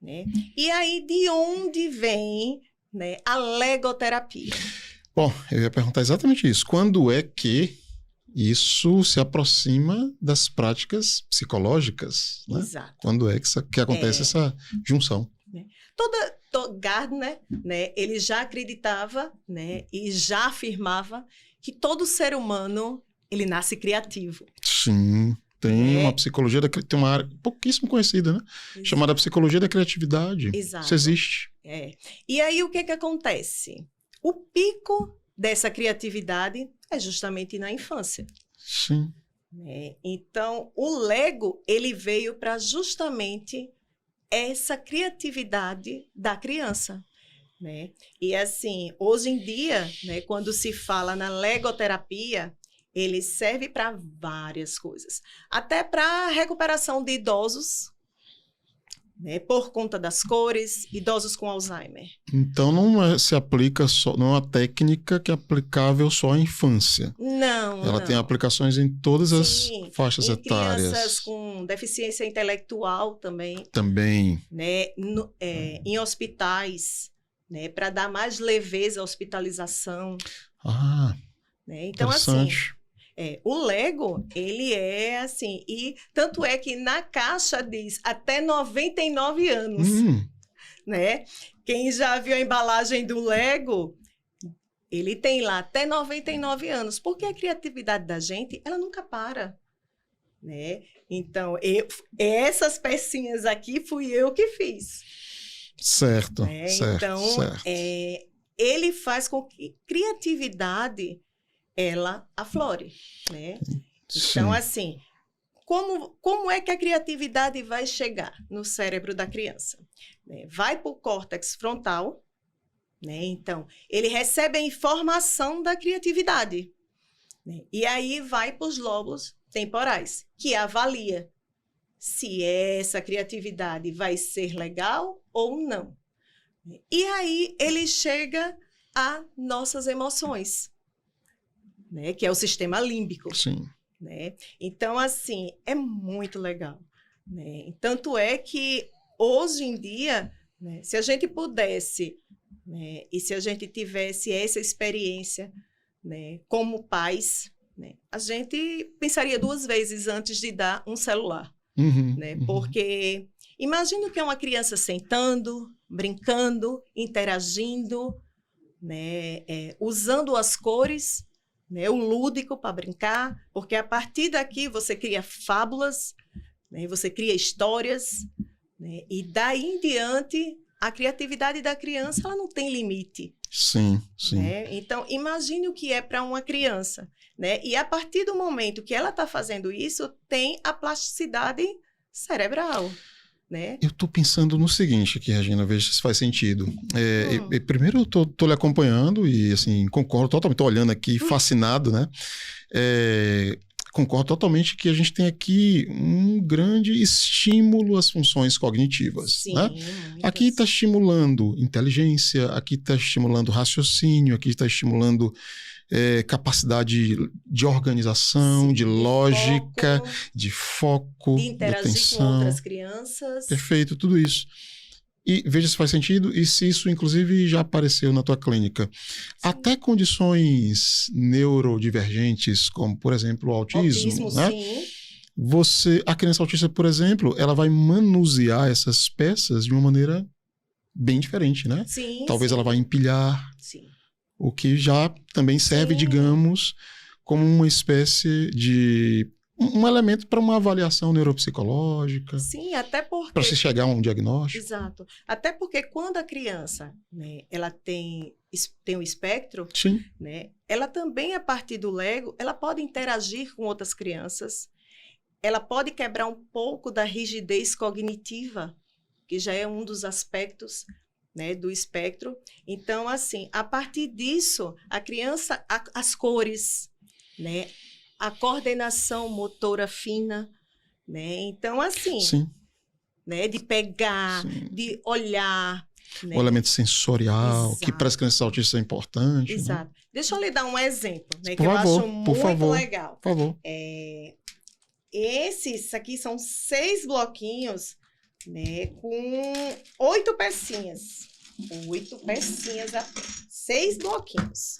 né? E aí, de onde vem, né, a legoterapia? Bom, eu ia perguntar exatamente isso. Quando é que isso se aproxima das práticas psicológicas, né? Exato. Quando é que acontece essa junção? Gardner, né, ele já acreditava, né, e já afirmava que todo ser humano ele nasce criativo. Sim, tem uma psicologia tem uma área pouquíssimo conhecida, né? Exato. Chamada psicologia da criatividade. Exato. Isso existe. E aí o que acontece? O pico dessa criatividade é justamente na infância. Sim. Então, o Lego ele veio para justamente essa criatividade da criança, né? E assim, hoje em dia, né, quando se fala na legoterapia, ele serve para várias coisas, até para recuperação de idosos, né, por conta das cores, idosos com Alzheimer. Então não se aplica só, não é uma técnica que é aplicável só à infância. Não. Ela tem aplicações em todas as faixas etárias. Crianças com deficiência intelectual também. Também. Né, em hospitais, né, para dar mais leveza à hospitalização. Né? Então, assim, o Lego, ele é assim, e tanto é que na caixa diz até 99 anos, né? Quem já viu a embalagem do Lego, ele tem lá até 99 anos, porque a criatividade da gente, ela nunca para, né? Então, essas pecinhas aqui fui eu que fiz. Certo, né? certo, Então, certo. Ele faz com que criatividade ela aflore, né? Então, assim, como é que a criatividade vai chegar no cérebro da criança? Vai para o córtex frontal, né? Então, ele recebe a informação da criatividade, né? E aí vai para os lobos temporais, que avalia se essa criatividade vai ser legal ou não. E aí ele chega a nossas emoções, né? Que é o sistema límbico. Sim. Né? Então, assim, é muito legal. Né? Tanto é que, hoje em dia, né, se a gente pudesse, né, e se a gente tivesse essa experiência, né, como pais, né, a gente pensaria 2 vezes antes de dar um celular. Né? Porque imagina que é uma criança sentando, brincando, interagindo, né, usando as cores, né, o lúdico para brincar, porque a partir daqui você cria fábulas, né, você cria histórias, né, e daí em diante a criatividade da criança ela não tem limite. Sim, sim. Né? Então, imagine o que é para uma criança. Né? E a partir do momento que ela está fazendo isso, tem a plasticidade cerebral. Né? Eu estou pensando no seguinte aqui, Regina, veja se faz sentido. Primeiro, eu estou lhe acompanhando e, assim, concordo totalmente, estou olhando aqui, fascinado, né? Concordo totalmente que a gente tem aqui um grande estímulo às funções cognitivas. Sim, né? Aqui está estimulando inteligência, aqui está estimulando raciocínio, aqui está estimulando capacidade de organização, de lógica, de foco, de interagir de atenção, com outras crianças. Perfeito, tudo isso. E veja se faz sentido e se isso, inclusive, já apareceu na tua clínica. Sim. Até condições neurodivergentes, como, por exemplo, o autismo, né? Sim. A criança autista, por exemplo, ela vai manusear essas peças de uma maneira bem diferente, né? Sim, Talvez sim. ela vai empilhar. Sim. O que já também serve, digamos, como uma espécie de um elemento para uma avaliação neuropsicológica. Sim, até porque... Para se chegar a um diagnóstico. Exato. Até porque quando a criança, né, ela tem um espectro, Sim. Né, ela também, a partir do Lego, ela pode interagir com outras crianças, ela pode quebrar um pouco da rigidez cognitiva, que já é um dos aspectos, né, do espectro. Então, assim, a partir disso, a criança, as cores, né, a coordenação motora fina, né? Então, assim, Sim. Né, de pegar, Sim. de olhar. Né? O elemento sensorial, Exato. que para as crianças autistas é importante. Exato. Né? Deixa eu lhe dar um exemplo, né, que eu acho muito legal. Por favor. Esses aqui são 6 bloquinhos, né? Com 8 pecinhas. 8 pecinhas apenas. 6 bloquinhos.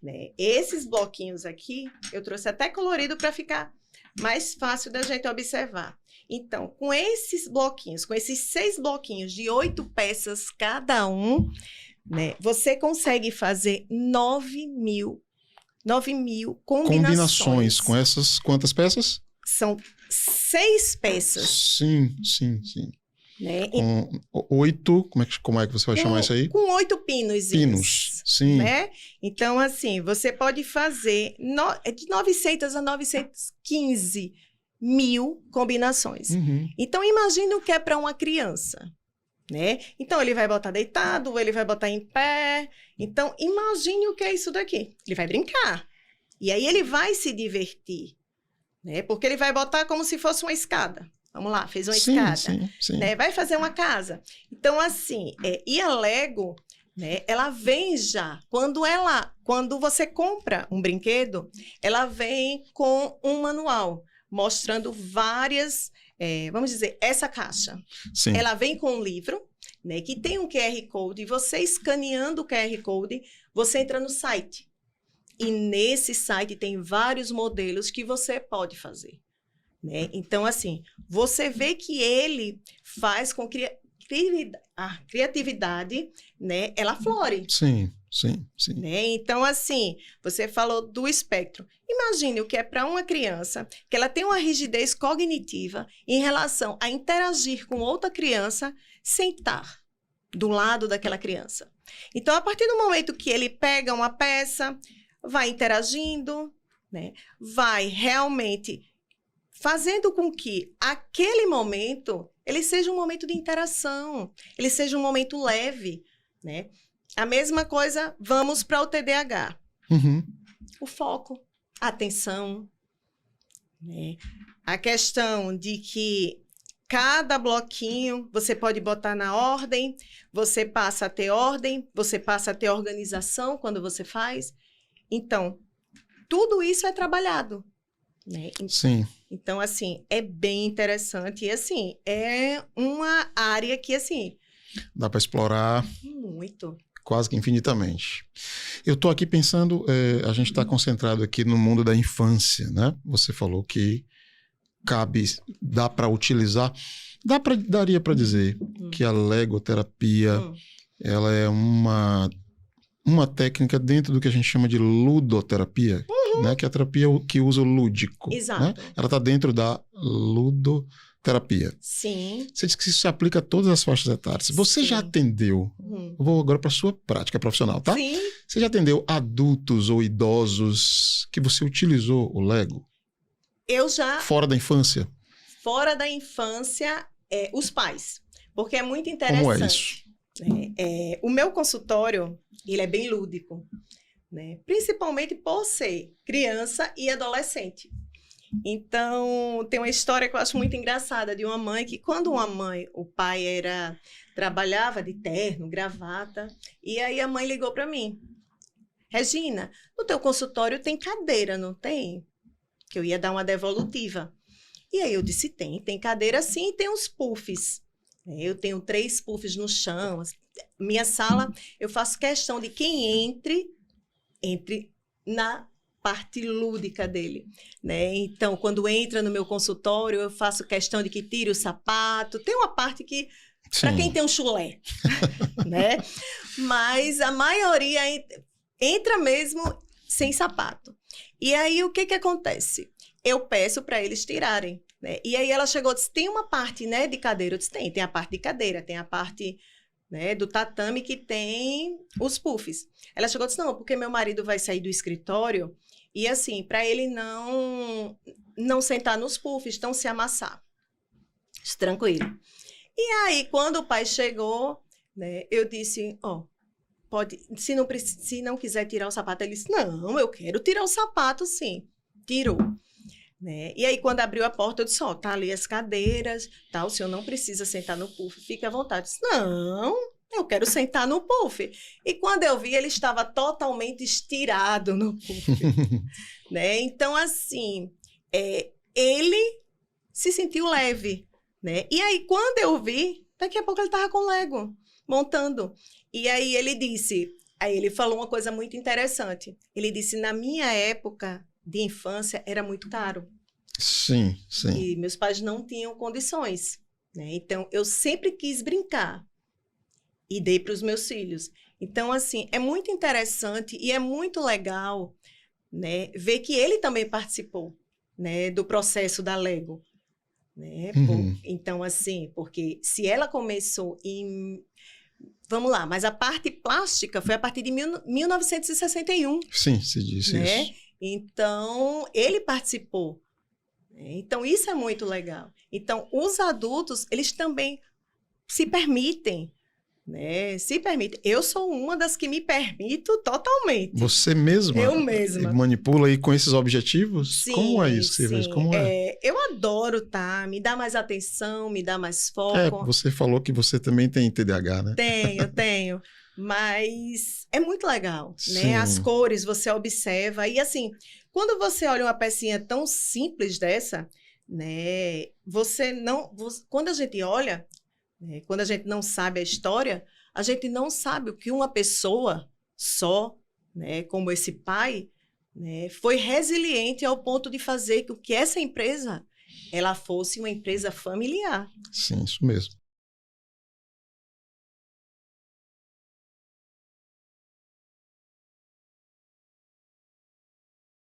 Né? Esses bloquinhos aqui, eu trouxe até colorido para ficar mais fácil da gente observar. Então, com esses bloquinhos, com esses 6 bloquinhos de 8 peças cada um, né, você consegue fazer 9.000 combinações. Com essas quantas peças? São 6 peças. Sim. Né? Com 8, como é que você vai chamar isso aí? Com 8 pinos. Pinos, sim. Né? Então, assim, você pode fazer de 900 a 915 mil combinações. Uhum. Então, imagine o que é para uma criança. Né? Então, ele vai botar deitado, ele vai botar em pé. Então, imagine o que é isso daqui. Ele vai brincar. E aí, ele vai se divertir. Né? Porque ele vai botar como se fosse uma escada. Vamos lá, fez uma escada. Sim. Né? Vai fazer uma casa. Então, assim, e a Lego, né, ela vem já. Quando você compra um brinquedo, ela vem com um manual, mostrando várias, vamos dizer, essa caixa. Sim. Ela vem com um livro, né, que tem um QR Code, e você escaneando o QR Code, você entra no site. E nesse site tem vários modelos que você pode fazer. Né? Então, assim, você vê que ele faz com que a criatividade, né, ela flore. Sim. Né? Então, assim, você falou do espectro. Imagine o que é para uma criança que ela tem uma rigidez cognitiva em relação a interagir com outra criança sem estar do lado daquela criança. Então, a partir do momento que ele pega uma peça, vai interagindo, né, vai realmente fazendo com que aquele momento, ele seja um momento de interação, ele seja um momento leve, né? A mesma coisa, vamos para o TDAH. Uhum. O foco, a atenção, né? A questão de que cada bloquinho você pode botar na ordem, você passa a ter ordem, você passa a ter organização quando você faz. Então, tudo isso é trabalhado. Né? Sim. Então, assim, é bem interessante. E, assim, é uma área que, assim... Dá para explorar... Muito. Quase que infinitamente. Eu estou aqui pensando, a gente está concentrado aqui no mundo da infância, né? Você falou que dá para utilizar... Daria para dizer que a legoterapia, ela é uma técnica dentro do que a gente chama de ludoterapia, né? Que é a terapia que usa o lúdico. Exato. Né? Ela está dentro da ludoterapia. Sim. Você disse que isso se aplica a todas as faixas etárias. Você já atendeu, eu vou agora para a sua prática profissional, tá? Sim. Você já atendeu adultos ou idosos que você utilizou o Lego? Eu já... Fora da infância? Fora da infância, os pais. Porque é muito interessante. Como é isso? O meu consultório, ele é bem lúdico, né? Principalmente por ser criança e adolescente. Então, tem uma história que eu acho muito engraçada de uma mãe que, quando o pai trabalhava de terno, gravata, e aí a mãe ligou para mim. Regina, no teu consultório tem cadeira, não tem? Que eu ia dar uma devolutiva. E aí eu disse, tem cadeira sim, e tem uns puffs. Eu tenho 3 puffs no chão. Minha sala, eu faço questão de quem entre na parte lúdica dele, né? Então, quando entra no meu consultório, eu faço questão de que tire o sapato. Tem uma parte que, para quem tem um chulé, né? Mas a maioria entra mesmo sem sapato. E aí, o que acontece? Eu peço para eles tirarem. Né? E aí ela chegou e disse, tem uma parte, né, de cadeira? Eu disse, tem a parte de cadeira, tem a parte, né, do tatame que tem os puffs. Ela chegou e disse, não, porque meu marido vai sair do escritório e assim, para ele não sentar nos puffs, então se amassar. Tranquilo. E aí, quando o pai chegou, né, eu disse, pode, se não quiser tirar o sapato, ele disse, não, eu quero tirar o sapato, sim. Tirou. Né? E aí, quando abriu a porta, eu disse, tá ali as cadeiras, tá? O senhor não precisa sentar no puff, fique à vontade. Eu disse, não, eu quero sentar no puff. E quando eu vi, ele estava totalmente estirado no puff. Né? Então, assim, ele se sentiu leve, né? E aí, quando eu vi, daqui a pouco ele estava com Lego, montando. E aí ele falou uma coisa muito interessante. Ele disse, na minha época de infância, era muito caro. Sim, sim. E meus pais não tinham condições, né? Então, eu sempre quis brincar e dei para os meus filhos. Então, assim, é muito interessante e é muito legal, né, ver que ele também participou, né, do processo da Lego. Né? Então, assim, porque se ela começou em... Vamos lá, mas a parte plástica foi a partir de 1961. Sim, se disse né? isso. Então, ele participou. Então, isso é muito legal. Então, os adultos, eles também se permitem, né? Se permitem. Eu sou uma das que me permito totalmente. Você mesma? Eu mesma. Manipula aí com esses objetivos? Sim, como é isso? Você vê? Como é? Eu adoro, tá? Me dá mais atenção, me dá mais foco. Você falou que você também tem TDAH, né? Tenho. Mas é muito legal, né? Sim. As cores você observa. E assim, quando você olha uma pecinha tão simples dessa, né? Quando a gente olha, né, quando a gente não sabe a história, a gente não sabe o que uma pessoa só, né, como esse pai, né, foi resiliente ao ponto de fazer com que essa empresa ela fosse uma empresa familiar. Sim, isso mesmo.